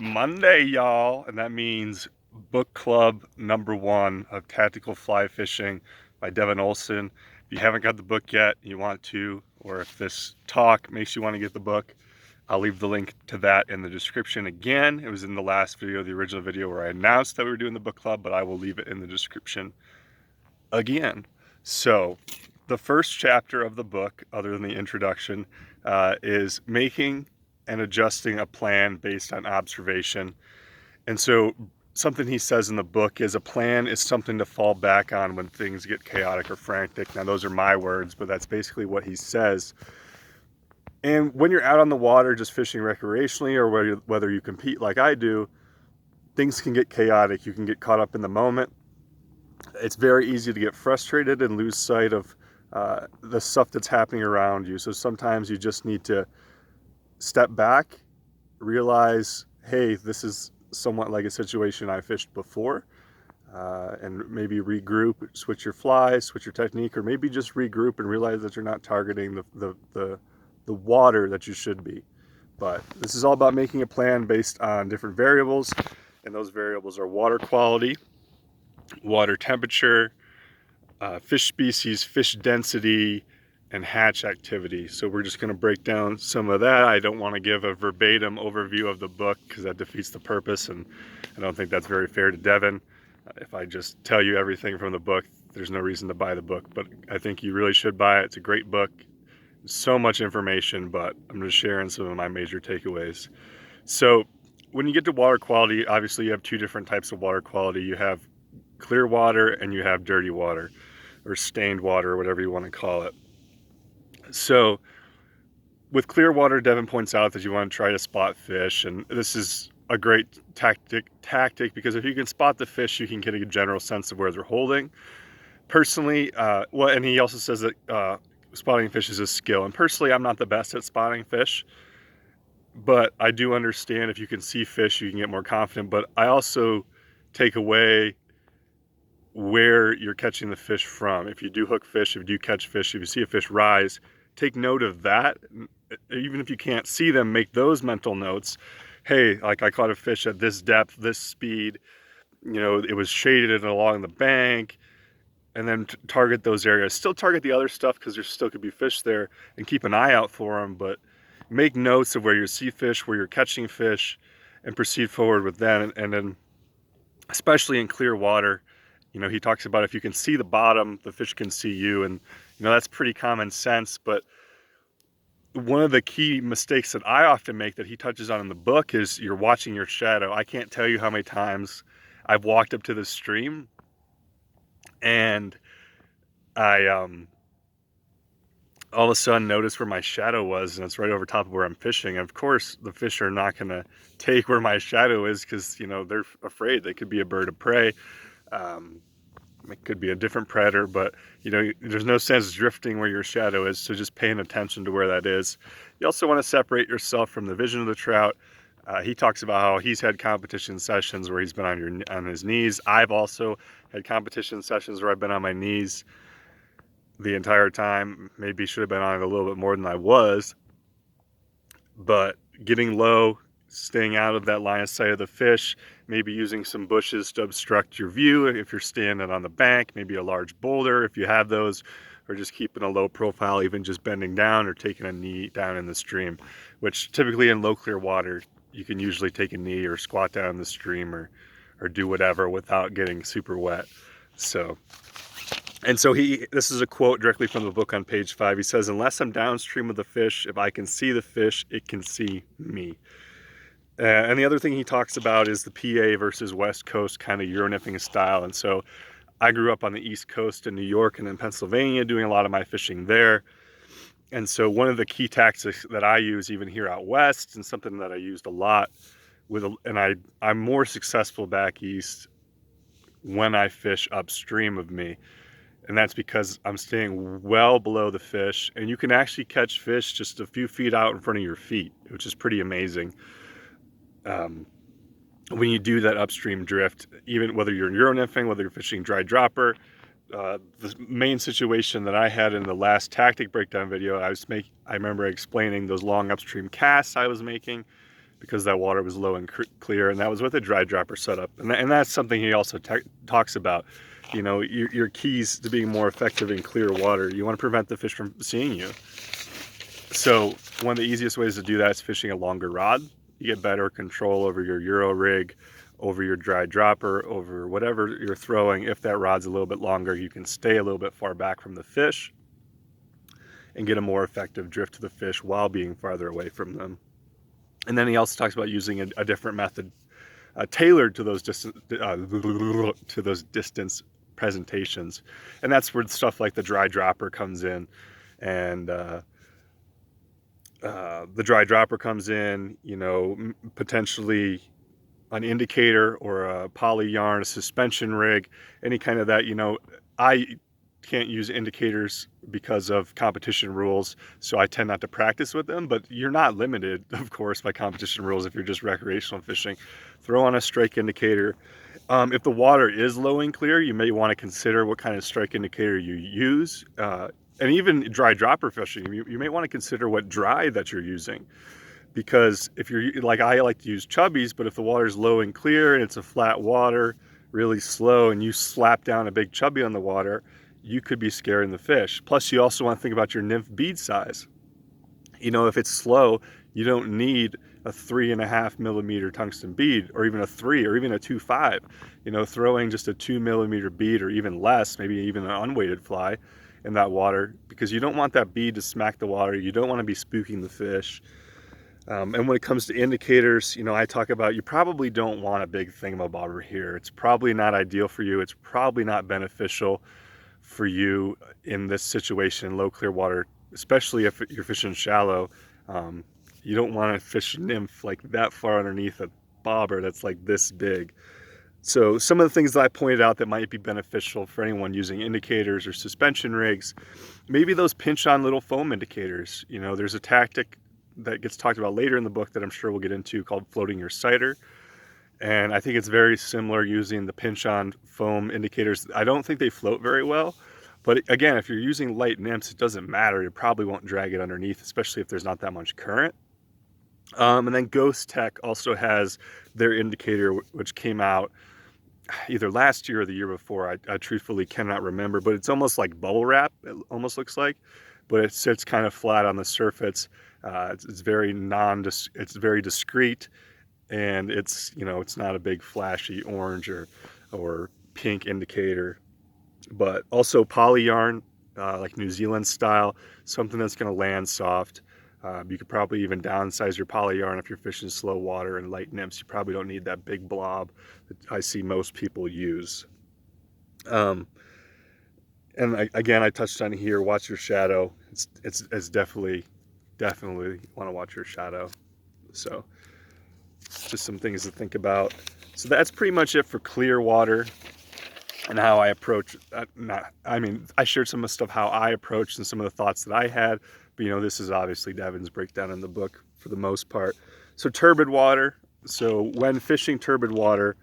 Monday, y'all, and that means book club #1 of Tactical Fly Fishing by Devin. If you haven't got the book yet, you want to, or if this talk makes you want to get the book, I'll leave the link to that in the description again. It was in the last video, the original video where I announced that we were doing the book club, but I will leave it in the description again. So the first chapter of the book, other than the introduction, is making and adjusting a plan based on observation. And so something he says in the book is a plan is something to fall back on when things get chaotic or frantic. Now, those are my words, but that's basically what he says. And when you're out on the water just fishing recreationally, or whether you compete like I do, things can get chaotic. You can get caught up in the moment. It's very easy to get frustrated and lose sight of the stuff that's happening around you. So sometimes you just need to step back, realize, hey, this is somewhat like a situation I fished before, and maybe regroup, switch your fly, switch your technique, or maybe just regroup and realize that you're not targeting the water that you should be. But this is all about making a plan based on different variables, and those variables are water quality, water temperature, fish species, fish density, and hatch activity. So we're just going to break down some of that. I don't want to give a verbatim overview of the book because that defeats the purpose, and I don't think that's very fair to Devin. If I just tell you everything from the book, there's no reason to buy the book, but I think you really should buy it. It's a great book. So much information, but I'm just sharing some of my major takeaways. So when you get to water quality, obviously you have two different types of water quality. You have clear water and you have dirty water, or stained water, or whatever you want to call it. So with clear water, Devin points out that you want to try to spot fish, and this is a great tactic because if you can spot the fish, you can get a general sense of where they're holding. Personally, and he also says that spotting fish is a skill, and personally, I'm not the best at spotting fish, but I do understand if you can see fish, you can get more confident. But I also take away where you're catching the fish from. If you do hook fish, if you do catch fish, if you see a fish rise, take note of that. Even if you can't see them, make those mental notes. Hey, like I caught a fish at this depth, this speed, it was shaded along the bank, and then target those areas. Still target the other stuff because there still could be fish there, and keep an eye out for them, but make notes of where you see fish, where you're catching fish, and proceed forward with that. And then, especially in clear water, he talks about if you can see the bottom, the fish can see you. And, that's pretty common sense. But one of the key mistakes that I often make that he touches on in the book is you're watching your shadow. I can't tell you how many times I've walked up to the stream and I all of a sudden notice where my shadow was, and it's right over top of where I'm fishing. Of course, the fish are not going to take where my shadow is because, they're afraid. They could be a bird of prey. It could be a different predator, but there's no sense drifting where your shadow is, so just paying attention to where that is. You also want to separate yourself from the vision of the trout. He talks about how he's had competition sessions where he's been on his knees. I've also had competition sessions where I've been on my knees the entire time. Maybe should have been on it a little bit more than I was, but getting low, staying out of that line of sight of the fish, maybe using some bushes to obstruct your view if you're standing on the bank, maybe a large boulder if you have those, or just keeping a low profile, even just bending down or taking a knee down in the stream, which typically in low clear water, you can usually take a knee or squat down in the stream or do whatever without getting super wet. So this is a quote directly from the book on page 5. He says, "Unless I'm downstream of the fish, if I can see the fish, it can see me." And the other thing he talks about is the PA versus West Coast kind of Euro-nipping style. And so I grew up on the East Coast in New York and in Pennsylvania, doing a lot of my fishing there. And so one of the key tactics that I use even here out west, and something that I used a lot I'm more successful back east when I fish upstream of me. And that's because I'm staying well below the fish, and you can actually catch fish just a few feet out in front of your feet, which is pretty amazing. When you do that upstream drift, even whether you're Euro-nymphing, whether you're fishing dry dropper, the main situation that I had in the last tactic breakdown video, I remember explaining those long upstream casts I was making, because that water was low and clear, and that was with a dry dropper setup. And that's something he also talks about. You know, your keys to being more effective in clear water. You want to prevent the fish from seeing you. So one of the easiest ways to do that is fishing a longer rod. You get better control over your Euro rig, over your dry dropper, over whatever you're throwing. If that rod's a little bit longer, you can stay a little bit far back from the fish and get a more effective drift to the fish while being farther away from them. And then he also talks about using a different method tailored to those distance presentations. And that's where stuff like the dry dropper comes in. And the dry dropper comes in, you know, potentially an indicator or a poly yarn, a suspension rig, any kind of that. You know, I can't use indicators because of competition rules, so I tend not to practice with them, but you're not limited, of course, by competition rules if you're just recreational fishing. Throw on a strike indicator. If the water is low and clear, you may want to consider what kind of strike indicator you use. And even dry dropper fishing, you may want to consider what dry that you're using. Because if you're, like I like to use chubbies, but if the water's low and clear and it's a flat water, really slow, and you slap down a big chubby on the water, you could be scaring the fish. Plus, you also want to think about your nymph bead size. You know, if it's slow, you don't need a 3.5 millimeter tungsten bead, or even a 3, or even a 2.5. You know, throwing just a 2 millimeter bead, or even less, maybe even an unweighted fly in that water, because you don't want that bead to smack the water. You don't want to be spooking the fish. And when it comes to indicators, you know, I talk about, you probably don't want a big thingamabobber here. It's probably not ideal for you. It's probably not beneficial for you in this situation, low clear water, especially if you're fishing shallow. You don't want to fish nymph like that far underneath a bobber that's like this big. So some of the things that I pointed out that might be beneficial for anyone using indicators or suspension rigs, maybe those pinch on little foam indicators. You know, there's a tactic that gets talked about later in the book that I'm sure we'll get into called floating your sighter. And I think it's very similar using the pinch on foam indicators. I don't think they float very well, but again, if you're using light nymphs, it doesn't matter. You probably won't drag it underneath, especially if there's not that much current. And then Ghost Tech also has their indicator, which came out either last year or the year before. I truthfully cannot remember, but it's almost like bubble wrap, it almost looks like, but it sits kind of flat on the surface. It's very it's very discreet, and it's, you know, it's not a big flashy orange or pink indicator, but also poly yarn, like New Zealand style, something that's going to land soft. You could probably even downsize your poly yarn if you're fishing slow water and light nymphs. You probably don't need that big blob that I see most people use. And again, I touched on here, watch your shadow. It's definitely want to watch your shadow. So just some things to think about. So that's pretty much it for clear water and how I approach. I shared some of the stuff how I approached and some of the thoughts that I had. But, you know, this is obviously Devin's breakdown in the book for the most part. So turbid water. So when fishing turbid water,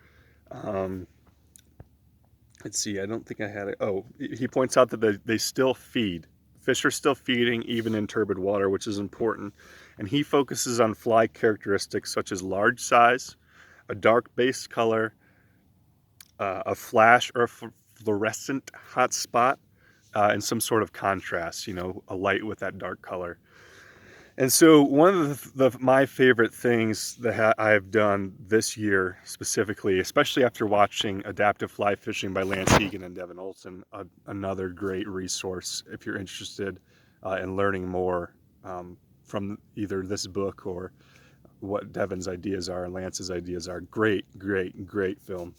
let's see, I don't think I had it. Oh, he points out that they still feed. Fish are still feeding even in turbid water, which is important. And he focuses on fly characteristics such as large size, a dark base color, a flash or a fluorescent hot spot, and some sort of contrast, you know, a light with that dark color. And so one of my favorite things that I've done this year specifically, especially after watching Adaptive Fly Fishing by Lance Egan and Devin Olson, another great resource if you're interested in learning more from either this book or what Devin's ideas are and Lance's ideas are. Great film.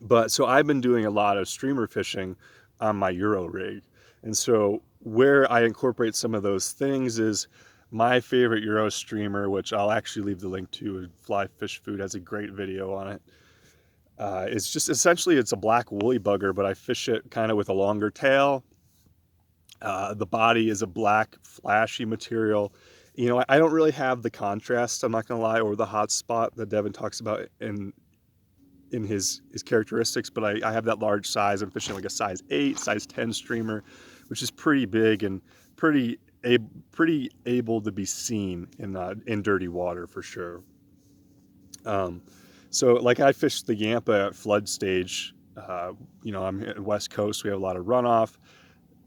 But so I've been doing a lot of streamer fishing on my Euro rig. And so where I incorporate some of those things is my favorite Euro streamer, which I'll actually leave the link to. Fly Fish Food has a great video on it. It's just essentially, it's a black woolly bugger, but I fish it kind of with a longer tail. The body is a black flashy material. You know, I don't really have the contrast, I'm not gonna lie, or the hot spot that Devin talks about in his characteristics, but I have that large size. I'm fishing like a size 8, size 10 streamer, which is pretty big and pretty able to be seen in dirty water for sure. Um, so like I fished the Yampa at flood stage. I'm at West Coast. We have a lot of runoff.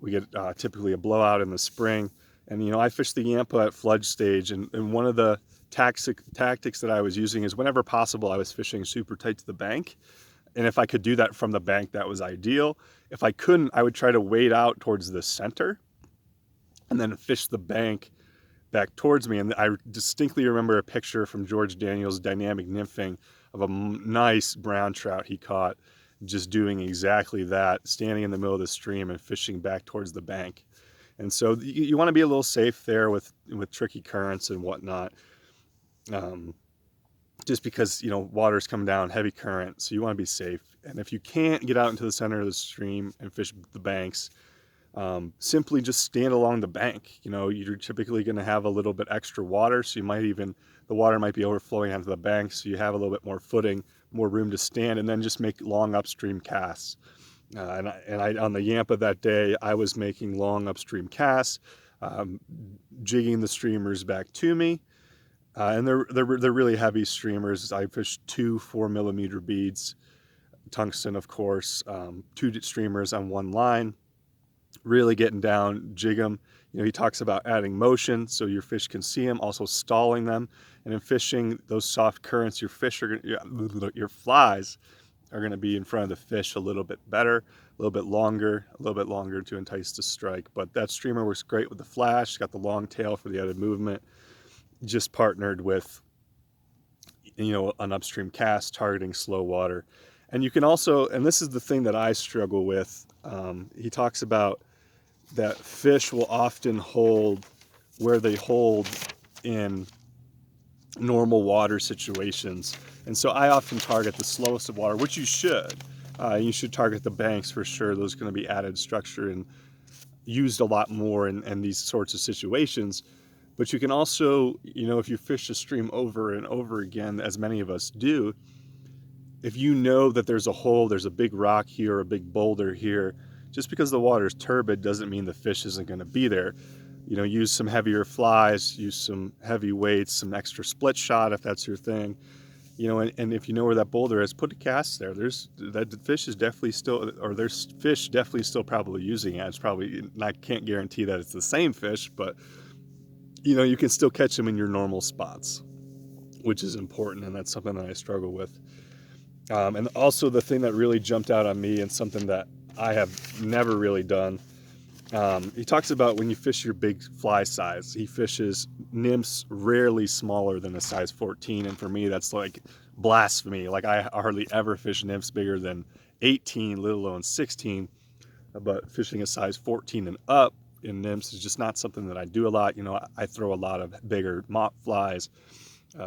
We get typically a blowout in the spring. And, I fished the Yampa at flood stage. And one of the tactics that I was using is whenever possible, I was fishing super tight to the bank. And if I could do that from the bank, that was ideal. If I couldn't, I would try to wade out towards the center and then fish the bank back towards me. And I distinctly remember a picture from George Daniels' Dynamic Nymphing of a nice brown trout he caught, just doing exactly that, standing in the middle of the stream and fishing back towards the bank. And so you want to be a little safe there with tricky currents and whatnot. Just because, water's coming down, heavy current, so you want to be safe. And if you can't get out into the center of the stream and fish the banks, simply just stand along the bank. You're typically going to have a little bit extra water, so the water might be overflowing onto the bank, so you have a little bit more footing, more room to stand, and then just make long upstream casts. And I on the Yampa that day, I was making long upstream casts, jigging the streamers back to me. And they're really heavy streamers. I fished 2 4-millimeter beads, tungsten, of course, 2 streamers on one line, really getting down, jig them. He talks about adding motion so your fish can see them, also stalling them. And in fishing those soft currents, your flies are going to be in front of the fish a little bit better, a little bit longer to entice the strike. But that streamer works great with the flash. It's got the long tail for the added movement. Just partnered with, an upstream cast targeting slow water. And you can also, and this is the thing that I struggle with, he talks about that fish will often hold where they hold in normal water situations. And so I often target the slowest of water, which you should. You should target the banks for sure. Those are going to be added structure and used a lot more in these sorts of situations. But you can also, if you fish a stream over and over again, as many of us do, if you know that there's a hole, there's a big rock here, a big boulder here, just because the water is turbid doesn't mean the fish isn't going to be there. Use some heavier flies, use some heavy weights, some extra split shot if that's your thing. And if you know where that boulder is, put a cast there. There's fish definitely still probably using it. It's probably, I can't guarantee that it's the same fish, but you can still catch them in your normal spots, which is important, and that's something that I struggle with. And also the thing that really jumped out on me and something that I have never really done, he talks about when you fish your big fly size, he fishes nymphs rarely smaller than a size 14, and for me that's like blasphemy. Like I hardly ever fish nymphs bigger than 18, let alone 16, but fishing a size 14 and up in nymphs is just not something that I do a lot. I throw a lot of bigger mop flies,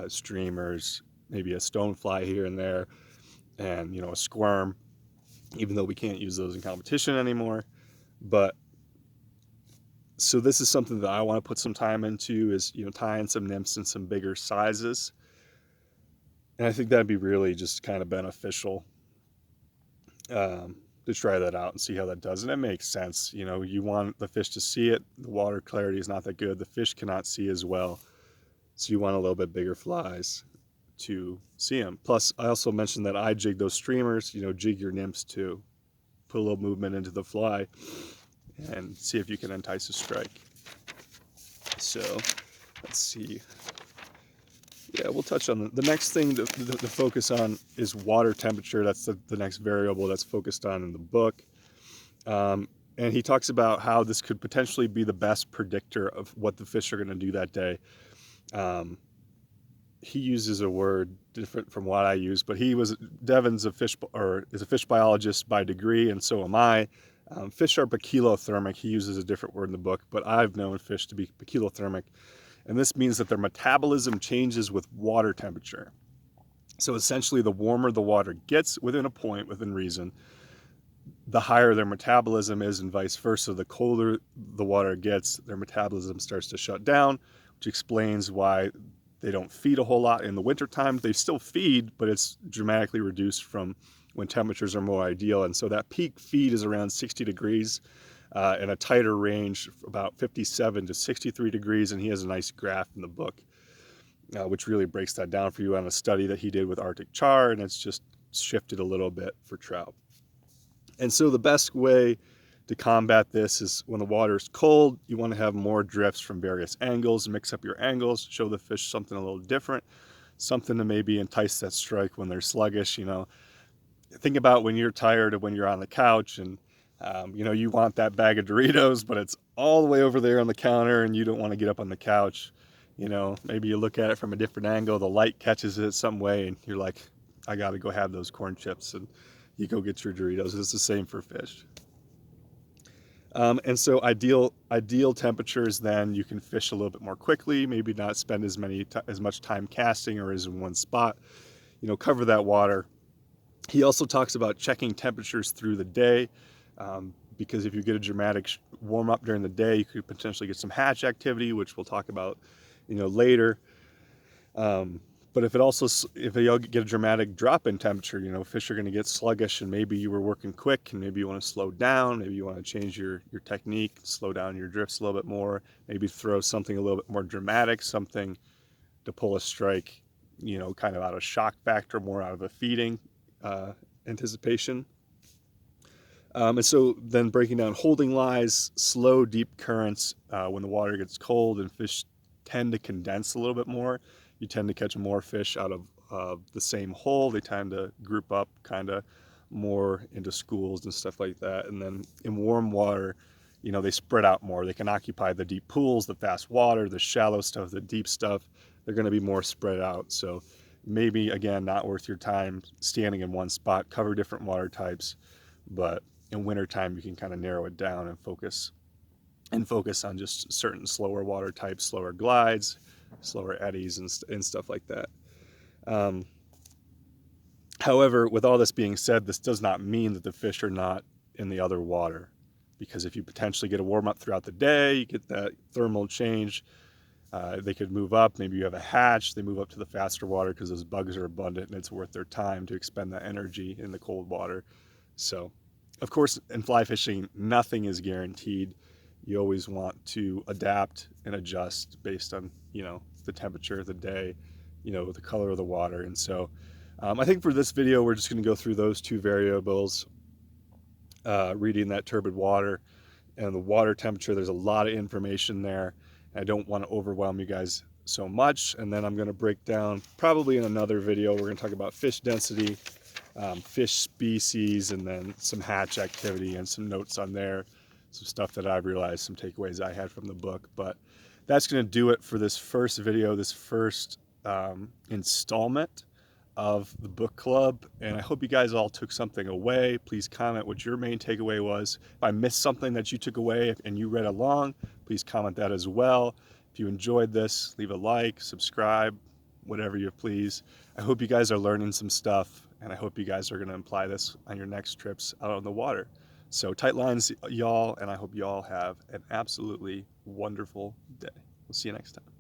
streamers, maybe a stone fly here and there, and a squirm, even though we can't use those in competition anymore. But so this is something that I want to put some time into, is tying some nymphs in some bigger sizes, and I think that'd be really just kind of beneficial to try that out and see how that does. And it makes sense. You want the fish to see it. The water clarity is not that good. The fish cannot see as well. So you want a little bit bigger flies to see them. Plus, I also mentioned that I jig those streamers, jig your nymphs too. Put a little movement into the fly and see if you can entice a strike. So let's see. Yeah, we'll touch on the next thing to focus on is water temperature. That's the next variable that's focused on in the book. And he talks about how this could potentially be the best predictor of what the fish are going to do that day. He uses a word different from what I use, but Devin's is a fish biologist by degree, and so am I. Fish are poikilothermic. He uses a different word in the book, but I've known fish to be poikilothermic. And this means that their metabolism changes with water temperature. So essentially, the warmer the water gets within a point, within reason, the higher their metabolism is, and vice versa. The colder the water gets, their metabolism starts to shut down, which explains why they don't feed a whole lot in the wintertime. They still feed, but it's dramatically reduced from when temperatures are more ideal. And so that peak feed is around 60 degrees. And a tighter range, about 57 to 63 degrees, and he has a nice graph in the book. which really breaks that down for you on a study that he did with Arctic char, and it's just shifted a little bit for trout. And so the best way to combat this is when the water is cold, you want to have more drifts from various angles, mix up your angles, show the fish something a little different, something to maybe entice that strike when they're sluggish. Think about when you're tired of when you're on the couch and you want that bag of Doritos, but it's all the way over there on the counter and you don't want to get up on the couch. Maybe you look at it from a different angle, the light catches it some way and you're like, I got to go have those corn chips, and you go get your Doritos. It's the same for fish. And so ideal temperatures, then you can fish a little bit more quickly, maybe not spend as much time casting or as in one spot, cover that water. He also talks about checking temperatures through the day, because if you get a dramatic warm up during the day, you could potentially get some hatch activity, which we'll talk about, later. But if you get a dramatic drop in temperature, fish are going to get sluggish, and maybe you were working quick and maybe you want to slow down, maybe you want to change your technique, slow down your drifts a little bit more, maybe throw something a little bit more dramatic, something to pull a strike, kind of out of shock factor, more out of a feeding anticipation. And so then breaking down holding lies, slow, deep currents when the water gets cold and fish tend to condense a little bit more. You tend to catch more fish out of the same hole. They tend to group up kind of more into schools and stuff like that. And then in warm water, they spread out more. They can occupy the deep pools, the fast water, the shallow stuff, the deep stuff. They're going to be more spread out. So maybe, again, not worth your time standing in one spot, cover different water types. But in wintertime, you can kind of narrow it down and focus on just certain slower water types, slower glides, slower eddies, and stuff like that. However, with all this being said, this does not mean that the fish are not in the other water, because if you potentially get a warm up throughout the day, you get that thermal change, they could move up. Maybe you have a hatch, they move up to the faster water because those bugs are abundant and it's worth their time to expend that energy in the cold water. So of course, in fly fishing, nothing is guaranteed. You always want to adapt and adjust based on, the temperature of the day, the color of the water. And so I think for this video, we're just going to go through those two variables, reading that turbid water and the water temperature. There's a lot of information there. I don't want to overwhelm you guys so much. And then I'm going to break down, probably in another video, we're going to talk about fish density, fish species, and then some hatch activity and some notes on there, some stuff that I've realized, some takeaways I had from the book. But that's going to do it for this first video, this first installment of the book club. And I hope you guys all took something away. Please comment what your main takeaway was. If I missed something that you took away and you read along, please comment that as well. If you enjoyed this, leave a like, subscribe, whatever you please. I hope you guys are learning some stuff, and I hope you guys are going to apply this on your next trips out on the water. So tight lines, y'all, and I hope y'all have an absolutely wonderful day. We'll see you next time.